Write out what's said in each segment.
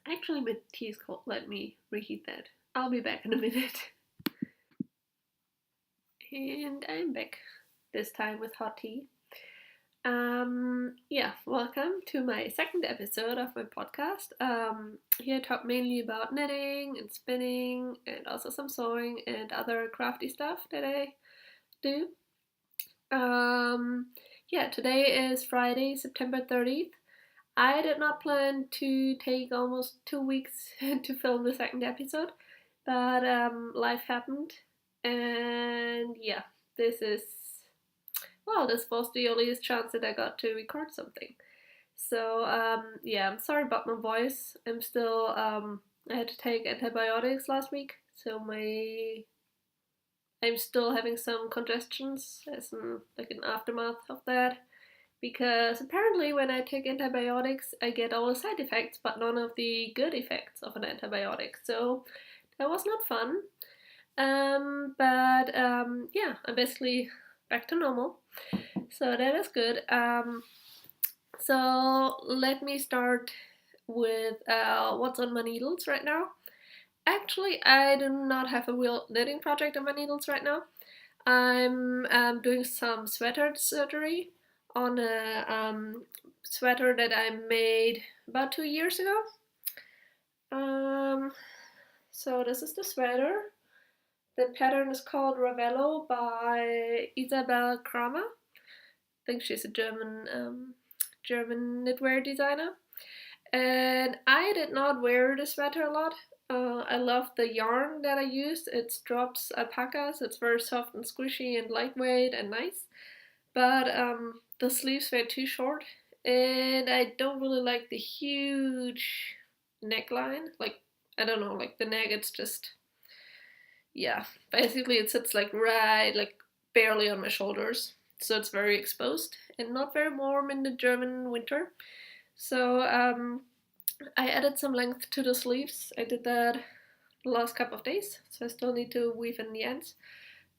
Actually, my tea is cold. Let me reheat that. I'll be back in a minute. And I'm back. This time with hot tea. Yeah, welcome to my second episode of my podcast. Here I talk mainly about knitting and spinning and also some sewing and other crafty stuff that I do. Um, yeah, today is Friday, September 30th. I did not plan to take almost 2 weeks to film the second episode, but life happened, and yeah, this is this was the earliest chance that I got to record something. So yeah, I'm sorry about my voice. I had to take antibiotics last week, so my I'm still having some congestions as an aftermath of that because apparently when I take antibiotics, I get all the side effects, but none of the good effects of an antibiotic. So that was not fun. But yeah, I'm basically back to normal. So that is good. So let me start with what's on my needles right now. Actually, I do not have a real knitting project on my needles right now. I'm doing some sweater surgery on a sweater that I made about 2 years ago. Um, so this is the sweater. The pattern is called Ravello by Isabel Kramer. I think she's a German knitwear designer. And I did not wear the sweater a lot. I love the yarn that I used. It's Drops Alpaca, so it's very soft and squishy and lightweight and nice. But the sleeves were too short, and I don't really like the huge neckline. Like, I don't know, like the neck, it's just, yeah. Basically, it sits like barely on my shoulders. So it's very exposed and not very warm in the German winter. So I added some length to the sleeves. I did that the last couple of days, so I still need to weave in the ends.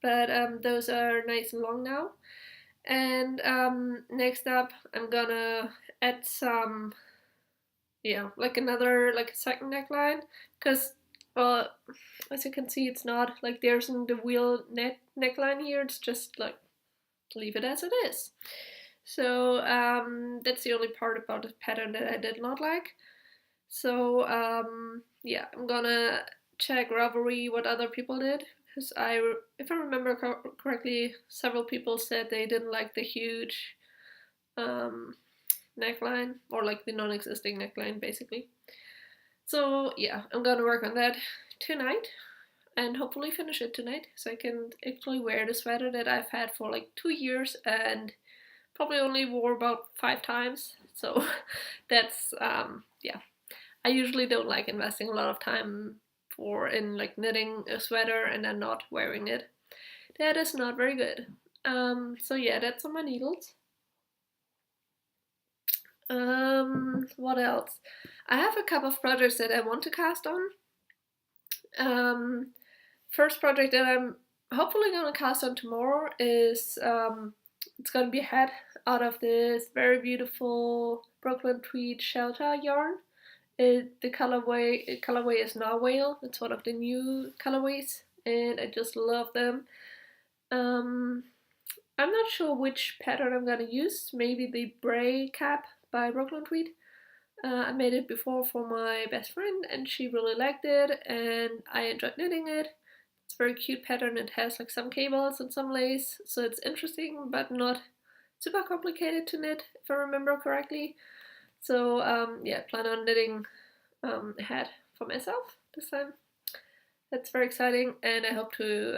But those are nice and long now. And next up, I'm gonna add some, like a second neckline, because as you can see, it's not like there's in the wheel neckline here. It's just like leave it as it is. So that's the only part about the pattern that I did not like. So yeah, I'm gonna check Ravelry what other people did because if I remember correctly, several people said they didn't like the huge um, neckline or like the non-existing neckline basically. So yeah, I'm gonna work on that tonight and hopefully finish it tonight so I can actually wear the sweater that I've had for like 2 years and probably only wore about 5 times. So that's yeah. I usually don't like investing a lot of time in like knitting a sweater and then not wearing it. That is not very good. So yeah, that's on my needles. What else? I have a couple of projects that I want to cast on. Um, First project that I'm hopefully gonna cast on tomorrow is it's gonna be a hat out of this very beautiful Brooklyn tweed shelter yarn. The colorway is Narwhale. It's one of the new colorways, and I just love them. Um, I'm not sure which pattern I'm gonna use. Maybe the Bray cap by Brooklyn Tweed. I made it before for my best friend, and she really liked it, and I enjoyed knitting it. It's a very cute pattern. It has like some cables and some lace, so it's interesting but not super complicated to knit, if I remember correctly. So yeah, plan on knitting a hat for myself this time. That's very exciting, and I hope to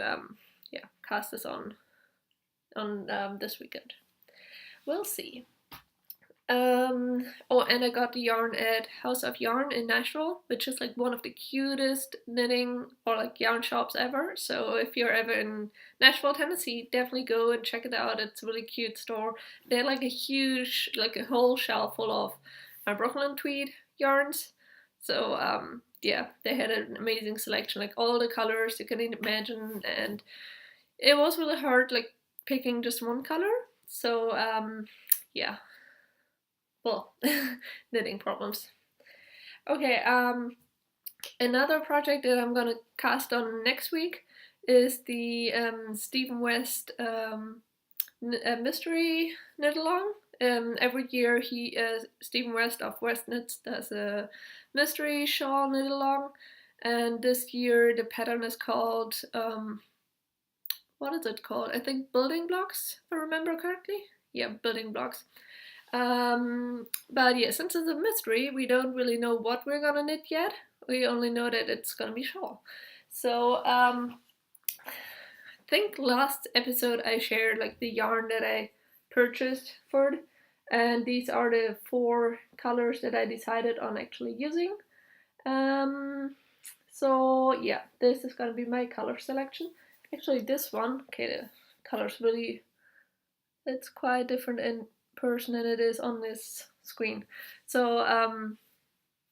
yeah, cast this on this weekend. We'll see. Oh, and I got the yarn at House of Yarn in Nashville, which is like one of the cutest knitting or like yarn shops ever. So if you're ever in Nashville, Tennessee, definitely go and check it out. It's a really cute store. They had like a whole shelf full of Brooklyn tweed yarns. So yeah, they had an amazing selection, like all the colors you can imagine, and it was really hard like picking just one color. So yeah, well, knitting problems. Okay, another project that I'm gonna cast on next week is the Stephen West mystery knit along. Every year Stephen West of West Knits does a mystery shawl knit along, and this year the pattern is called what is it called? I think building blocks, if I remember correctly. Yeah, building blocks. But yeah, since it's a mystery, we don't really know what we're gonna knit yet. We only know that it's gonna be shawl. So I think last episode I shared like the yarn that I purchased for it, and these are the 4 colors that I decided on actually using. So yeah, this is gonna be my color selection. Actually, this one, okay, the colors really, it's quite different in person than it is on this screen. So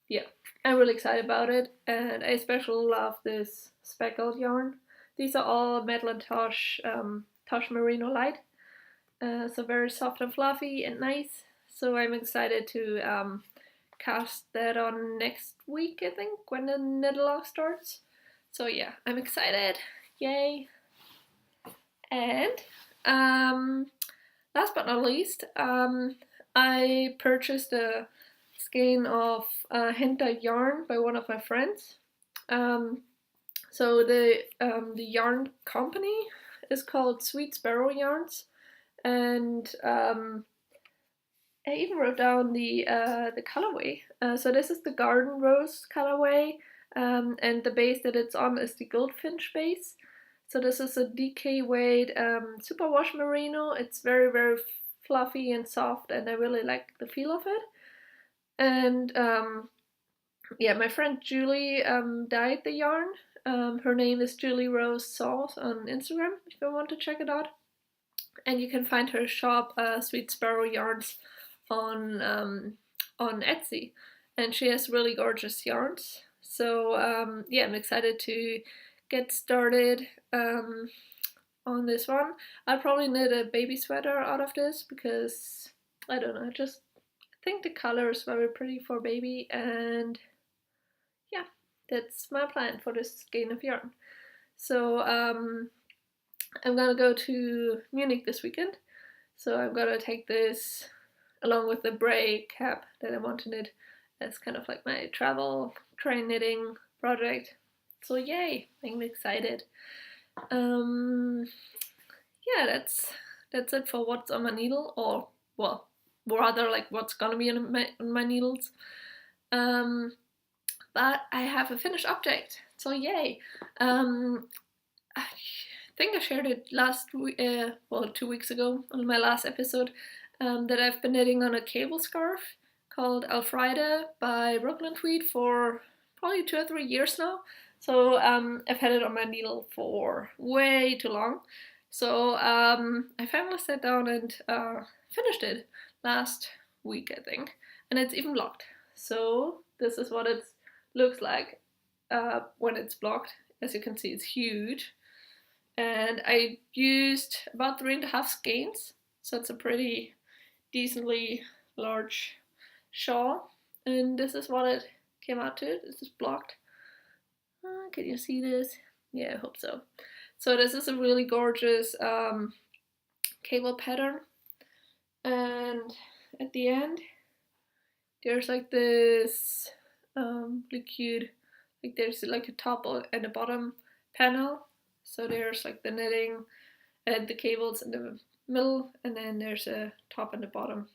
yeah, I'm really excited about it, and I especially love this speckled yarn. These are all Madeline Tosh Tosh Merino Light, so very soft and fluffy and nice. So I'm excited to cast that on next week, I think, when the knit along starts. So yeah, I'm excited. Yay! And last but not least, I purchased a skein of hentai yarn by one of my friends. So the yarn company is called Sweet Sparrow Yarns, and I even wrote down the colorway. So this is the Garden Rose colorway, and the base that it's on is the Goldfinch base. So this is a DK weight superwash merino. It's very very fluffy and soft, and I really like the feel of it. And yeah, my friend Julie dyed the yarn. Her name is Julie Rose Sauce on Instagram if you want to check it out. And you can find her shop, Sweet Sparrow Yarns, on Etsy, and she has really gorgeous yarns. So yeah, I'm excited to get started on this one. I'll probably knit a baby sweater out of this because I don't know, I just think the color is very pretty for baby, and yeah, that's my plan for this skein of yarn. So I'm gonna go to Munich this weekend, so I'm gonna take this along with the Bray cap that I want to knit as kind of like my travel train knitting project. So yay, I'm excited. Yeah, that's it for what's on my needle, or well, rather like what's gonna be on my needles. But I have a finished object, so yay. I think I shared it last week, 2 weeks ago on my last episode, that I've been knitting on a cable scarf called Alfrida by Brooklyn Tweed for probably 2 or 3 years now. So I've had it on my needle for way too long. So I finally sat down and finished it last week, I think, and it's even blocked. So this is what it looks like when it's blocked. As you can see, it's huge. And I used about 3.5 skeins, so it's a pretty decently large shawl. And this is what it came out to. This is blocked. Can you see this? Yeah, I hope so. So this is a really gorgeous cable pattern, and at the end there's like this really cute, like there's like a top and a bottom panel. So there's like the knitting and the cables in the middle, and then there's a top and a bottom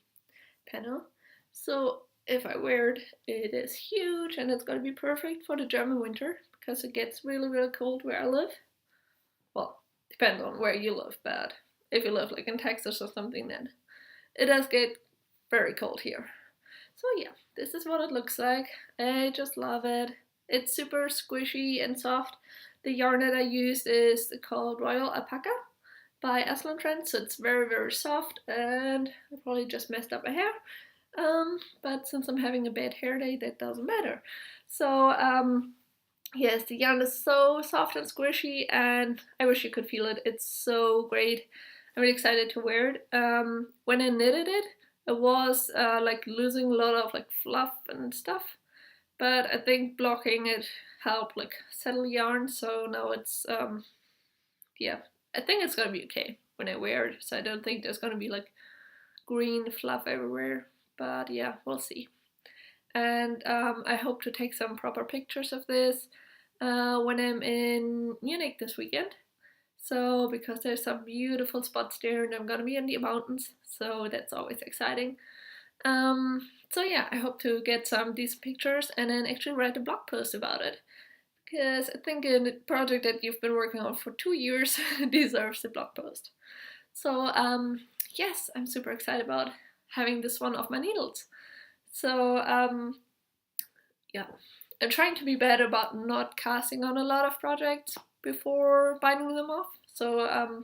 panel. So if I wear it, it is huge, and it's gonna be perfect for the German winter because it gets really really cold where I live. Well, depends on where you live, but if you live like in Texas or something, then it does get very cold here. So yeah, this is what it looks like. I just love it. It's super squishy and soft. The yarn that I used is called Royal Alpaca by Aslan Trend, so it's very very soft, and I probably just messed up my hair. But since I'm having a bad hair day, that doesn't matter. So yes, the yarn is so soft and squishy, and I wish you could feel it. It's so great. I'm really excited to wear it. When I knitted it, it was like losing a lot of like fluff and stuff, but I think blocking it helped like settle yarn, so now it's yeah, I think it's gonna be okay when I wear it, so I don't think there's gonna be like green fluff everywhere, but yeah, we'll see. And I hope to take some proper pictures of this when I'm in Munich this weekend. So, because there's some beautiful spots there, and I'm gonna be in the mountains, so that's always exciting. So yeah, I hope to get some decent pictures and then actually write a blog post about it. Because I think a project that you've been working on for 2 years deserves a blog post. So yes, I'm super excited about having this one off my needles. So yeah, I'm trying to be better about not casting on a lot of projects before binding them off. So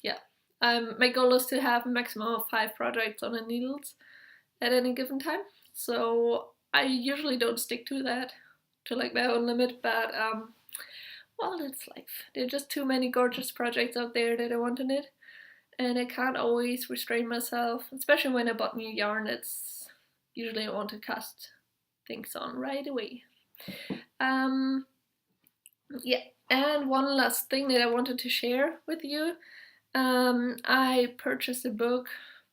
yeah, my goal is to have a maximum of 5 projects on the needles at any given time. So I usually don't stick to that, to like my own limit, but well, it's life. There are just too many gorgeous projects out there that I want to knit, and I can't always restrain myself, especially when I bought new yarn. It's usually I want to cast things on right away. Yeah, and one last thing that I wanted to share with you. I purchased a book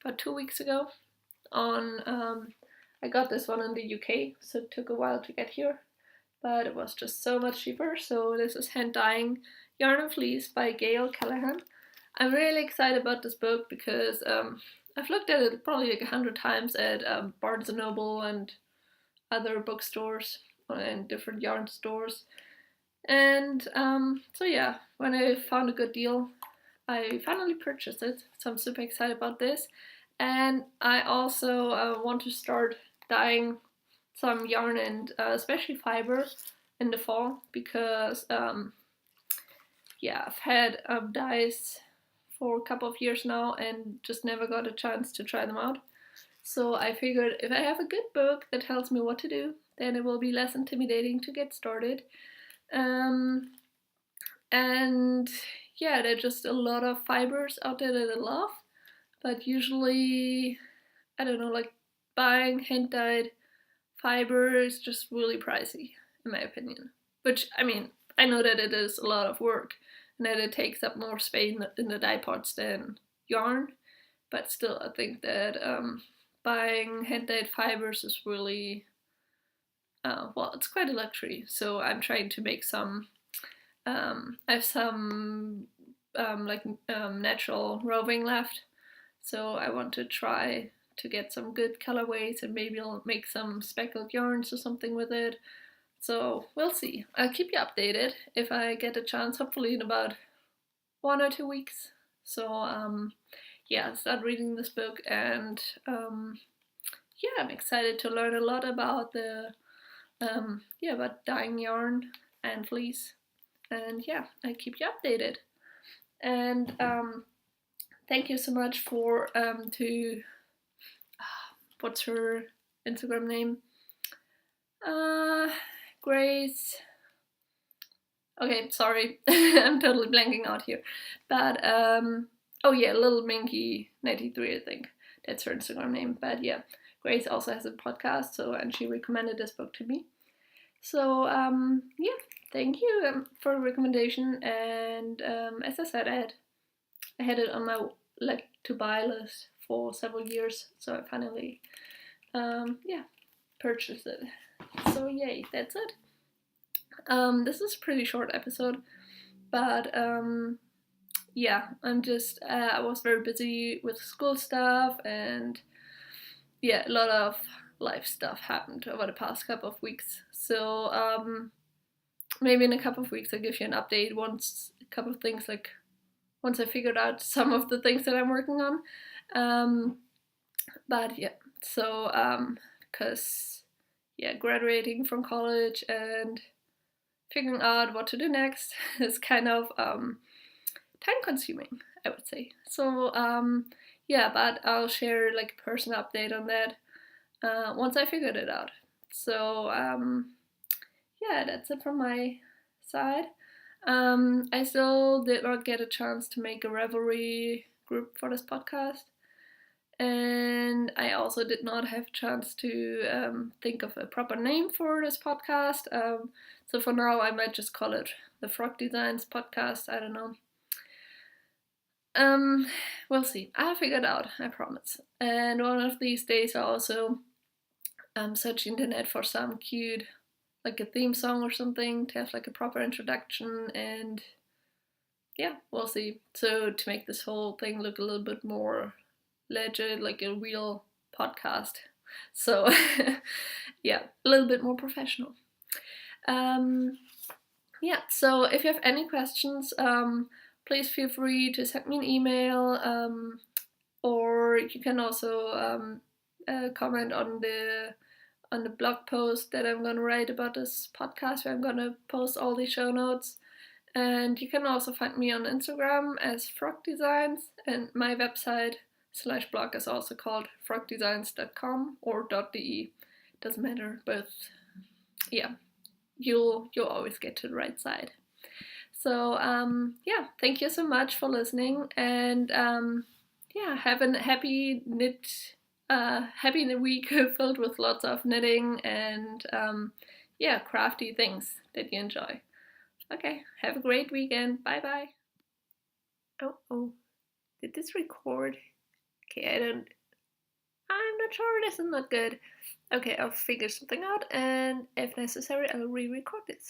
about 2 weeks ago on I got this one in the UK, so it took a while to get here, but it was just so much cheaper. So this is Hand Dyeing Yarn and Fleece by Gail Callahan. I'm really excited about this book because I've looked at it probably like 100 times at Barnes & Noble and other bookstores and different yarn stores. And so yeah, when I found a good deal, I finally purchased it. So I'm super excited about this. And I also want to start dyeing some yarn and especially fiber in the fall because yeah, I've had dyes for a couple of years now and just never got a chance to try them out. So I figured if I have a good book that tells me what to do, then it will be less intimidating to get started. And yeah, there are just a lot of fibers out there that I love, but usually, I don't know, like buying hand dyed fiber is just really pricey, in my opinion. Which, I mean, I know that it is a lot of work and that it takes up more space in the dye pots than yarn, but still, I think that buying hand dyed fibers is really, well, it's quite a luxury. So I'm trying to make some. I have some natural roving left, so I want to try to get some good colorways and maybe I'll make some speckled yarns or something with it. So we'll see. I'll keep you updated if I get a chance, hopefully in about 1 or 2 weeks. So yeah, I'll start reading this book and yeah, I'm excited to learn a lot about the yeah, about dyeing yarn and fleece. And yeah, I keep you updated. And thank you so much for what's her Instagram name? Grace. Okay, sorry, I'm totally blanking out here. But oh yeah, Little Minky 93, I think that's her Instagram name. But yeah, Grace also has a podcast, so and she recommended this book to me. So yeah, thank you for the recommendation. And as I said, I had it on my like to buy list for several years, so I finally yeah, purchased it. So yay, that's it. This is a pretty short episode, but yeah, I'm just I was very busy with school stuff and yeah, a lot of life stuff happened over the past couple of weeks. So maybe in a couple of weeks I'll give you an update once a couple of things like once I figured out some of the things that I'm working on. But yeah, so because yeah, graduating from college and figuring out what to do next is kind of time consuming, I would say. So yeah, but I'll share like a personal update on that once I figured it out. So yeah, that's it from my side. I still did not get a chance to make a Revelry group for this podcast. And I also did not have a chance to think of a proper name for this podcast. So for now, I might just call it the Frog Designs Podcast. I don't know. We'll see. I'll figure it out, I promise. And one of these days, I'll also search the internet for some cute, like a theme song or something, to have like a proper introduction. And yeah, we'll see. So to make this whole thing look a little bit more legit, like a real podcast. So yeah, a little bit more professional. Yeah, so if you have any questions, please feel free to send me an email, or you can also comment on the blog post that I'm gonna write about this podcast, where I'm gonna post all the show notes. And you can also find me on Instagram as Frog Designs, and my website /blog is also called frogdesigns.com or .de. Doesn't matter, but yeah, you'll always get to the right side. So yeah, thank you so much for listening, and yeah, have a happy week filled with lots of knitting and yeah, crafty things that you enjoy. Okay, have a great weekend. Bye bye. Oh, did this record? Okay, I'm not sure. This is not good. Okay, I'll figure something out, and if necessary, I'll re-record this.